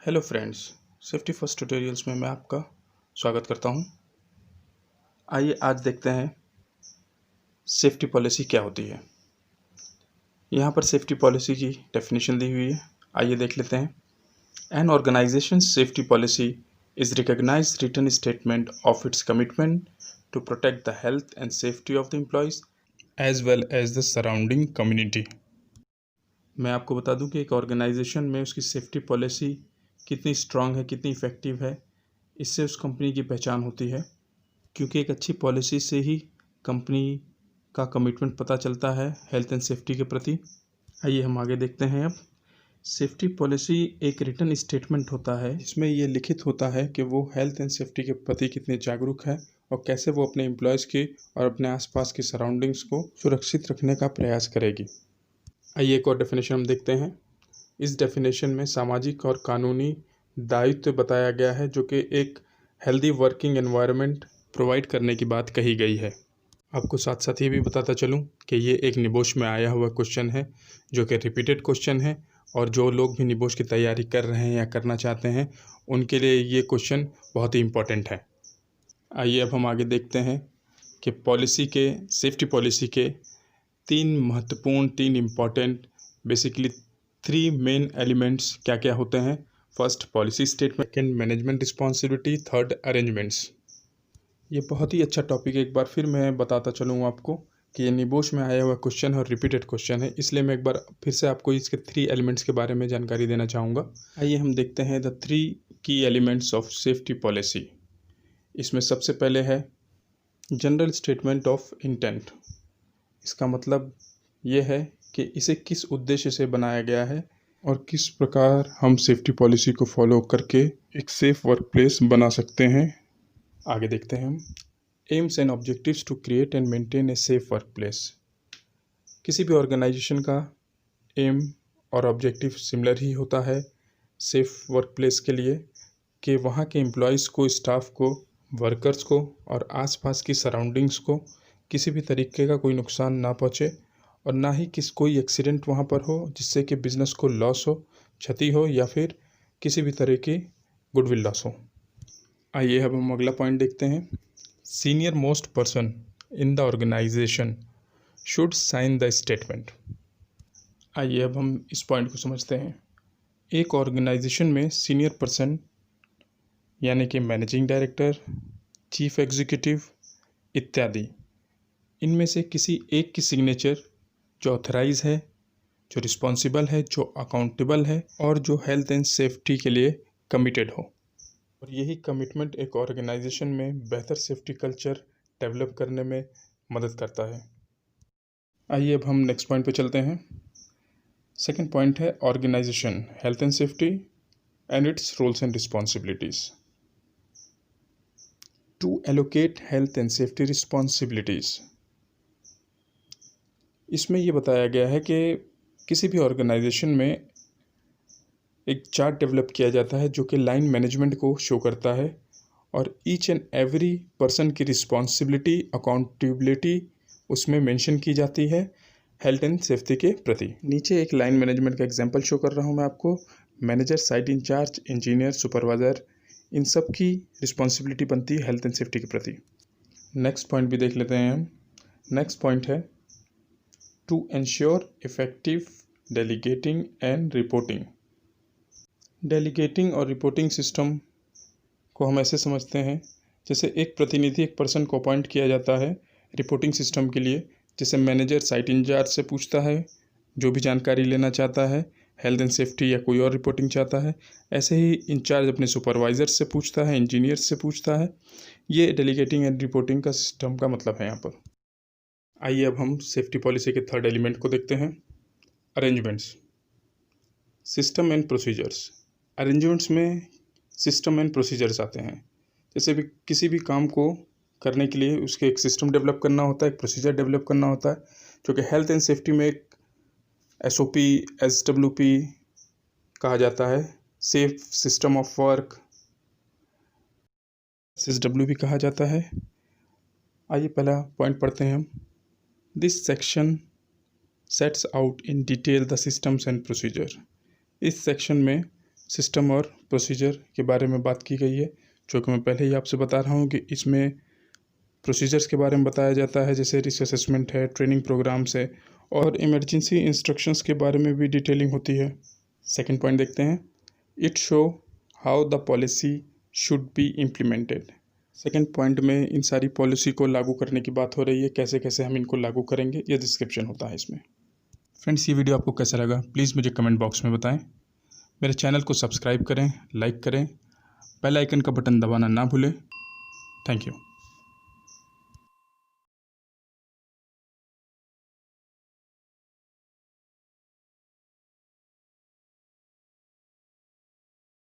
Hello friends, safety first tutorials में मैं आपका स्वागत करता हूं। आइए आज देखते हैं सेफ्टी पॉलिसी क्या होती है। यहां पर सेफ्टी पॉलिसी की डेफिनेशन दी हुई है, आइए देख लेते हैं। An organisation safety policy is recognised written statement of its commitment to protect the health and safety of the employees as well as the surrounding community. मैं आपको बता दूं कि एक ऑर्गेनाइजेशन में उसकी सेफ्टी पॉलिसी कितनी स्ट्रांग है, कितनी इफ़ेक्टिव है, इससे उस कंपनी की पहचान होती है। क्योंकि एक अच्छी पॉलिसी से ही कंपनी का कमिटमेंट पता चलता है हेल्थ एंड सेफ्टी के प्रति। आइए हम आगे देखते हैं। अब सेफ्टी पॉलिसी एक रिटन स्टेटमेंट होता है, इसमें ये लिखित होता है कि वो हेल्थ एंड सेफ्टी के प्रति कितने जागरूक है और कैसे वो अपने एम्प्लॉयज़ की और अपने आसपास की सराउंडिंग्स को सुरक्षित रखने का प्रयास करेगी। आइए एक और डेफिनेशन हम देखते हैं। इस डेफिनेशन में सामाजिक और कानूनी दायित्व बताया गया है, जो कि एक हेल्दी वर्किंग एनवायरनमेंट प्रोवाइड करने की बात कही गई है। आपको साथ साथ ये भी बताता चलूँ कि ये एक निबोश में आया हुआ क्वेश्चन है, जो कि रिपीटेड क्वेश्चन है, और जो लोग भी निबोश की तैयारी कर रहे हैं या करना चाहते हैं उनके लिए ये क्वेश्चन बहुत ही इम्पोर्टेंट है। आइए अब हम आगे देखते हैं कि सेफ्टी पॉलिसी के तीन इम्पॉर्टेंट बेसिकली 3 मेन एलिमेंट्स क्या क्या होते हैं। First policy statement, second management responsibility, third arrangements. ये बहुत ही अच्छा टॉपिक है। एक बार फिर मैं बताता चलूँ आपको कि ये निबोश में आया हुआ क्वेश्चन है और रिपीटेड क्वेश्चन है, इसलिए मैं एक बार फिर से आपको इसके 3 एलिमेंट्स के बारे में जानकारी देना चाहूँगा। आइए हम देखते हैं द 3 की एलिमेंट्स ऑफ सेफ्टी पॉलिसी। इसमें सबसे पहले है जनरल स्टेटमेंट ऑफ इंटेंट। इसका मतलब ये है कि इसे किस उद्देश्य से बनाया गया है और किस प्रकार हम सेफ्टी पॉलिसी को फॉलो करके एक सेफ वर्क प्लेस बना सकते हैं। आगे देखते हैं हम। Aims and objectives to create and maintain a safe workplace. किसी भी ऑर्गेनाइजेशन का एम और ऑब्जेक्टिव सिमिलर ही होता है सेफ वर्क प्लेस के लिए, कि वहाँ के एम्प्लॉयज़ को, स्टाफ को, वर्कर्स को और आसपास की सराउंडिंग्स को किसी भी तरीके का कोई नुकसान ना पहुँचे और ना ही कोई एक्सीडेंट वहाँ पर हो जिससे कि बिज़नेस को लॉस हो, क्षति हो, या फिर किसी भी तरह की गुडविल लॉस हो। आइए अब हम अगला पॉइंट देखते हैं। Senior most person in the organisation should sign the statement. आइए अब हम इस पॉइंट को समझते हैं। एक ऑर्गेनाइजेशन में सीनियर पर्सन यानी कि मैनेजिंग डायरेक्टर, चीफ एग्जीक्यूटिव इत्यादि, इनमें से किसी एक की सिग्नेचर जो ऑथराइज है, जो रिस्पॉन्सिबल है, जो अकाउंटेबल है और जो हेल्थ एंड सेफ्टी के लिए कमिटेड हो, और यही कमिटमेंट एक ऑर्गेनाइजेशन में बेहतर सेफ्टी कल्चर डेवलप करने में मदद करता है। आइए अब हम नेक्स्ट पॉइंट पे चलते हैं। सेकंड पॉइंट है organisation, health and safety and its roles and responsibilities. To allocate health and safety responsibilities. इसमें ये बताया गया है कि किसी भी ऑर्गेनाइजेशन में एक चार्ट डेवलप किया जाता है जो कि लाइन मैनेजमेंट को शो करता है, और ईच एंड एवरी पर्सन की रिस्पॉन्सिबिलिटी, अकाउंटेबिलिटी उसमें मेंशन की जाती है हेल्थ एंड सेफ्टी के प्रति। नीचे एक लाइन मैनेजमेंट का एग्जांपल शो कर रहा हूँ मैं आपको। Manager, site incharge, engineer, supervisor, इन सब की रिस्पॉन्सिबिलिटी बनती है हेल्थ एंड सेफ्टी के प्रति। नेक्स्ट पॉइंट भी देख लेते हैं हम। नेक्स्ट पॉइंट है to ensure effective delegating and reporting. Delegating और रिपोर्टिंग सिस्टम को हम ऐसे समझते हैं जैसे एक प्रतिनिधि, एक पर्सन को अपॉइंट किया जाता है रिपोर्टिंग सिस्टम के लिए। जैसे मैनेजर साइट इंचार्ज से पूछता है जो भी जानकारी लेना चाहता है, हेल्थ एंड सेफ्टी या कोई और रिपोर्टिंग चाहता है, ऐसे ही इंचार्ज अपने सुपरवाइज़र से पूछता है, इंजीनियर से पूछता है। ये डेलीगेटिंग एंड रिपोर्टिंग का सिस्टम का मतलब है यहाँ पर। आइए अब हम सेफ्टी पॉलिसी के थर्ड एलिमेंट को देखते हैं, arrangements, system and procedures. Arrangements में सिस्टम एंड प्रोसीजर्स आते हैं। जैसे भी किसी भी काम को करने के लिए उसके एक सिस्टम डेवलप करना होता है, एक प्रोसीजर डेवलप करना होता है, जो कि हेल्थ एंड सेफ्टी में एक SOP, SWP कहा जाता है, safe system of work SSW भी कहा जाता है। आइए पहला पॉइंट पढ़ते हैं हम। This section sets out in detail the systems and procedure. इस सेक्शन में सिस्टम और प्रोसीजर के बारे में बात की गई है, जो कि मैं पहले ही आपसे बता रहा हूँ कि इसमें प्रोसीजर्स के बारे में बताया जाता है, जैसे रिस्क असेसमेंट है, ट्रेनिंग प्रोग्राम्स है और इमरजेंसी इंस्ट्रक्शंस के बारे में भी डिटेलिंग होती है। सेकंड पॉइंट देखते हैं, it show how the policy should be implemented. Second point में इन सारी पॉलिसी को लागू करने की बात हो रही है, कैसे कैसे हम इनको लागू करेंगे, ये डिस्क्रिप्शन होता है इसमें। फ्रेंड्स, ये वीडियो आपको कैसा लगा प्लीज़ मुझे कमेंट बॉक्स में बताएं। मेरे चैनल को सब्सक्राइब करें, लाइक करें, बेल आइकन का बटन दबाना ना भूलें। Thank you.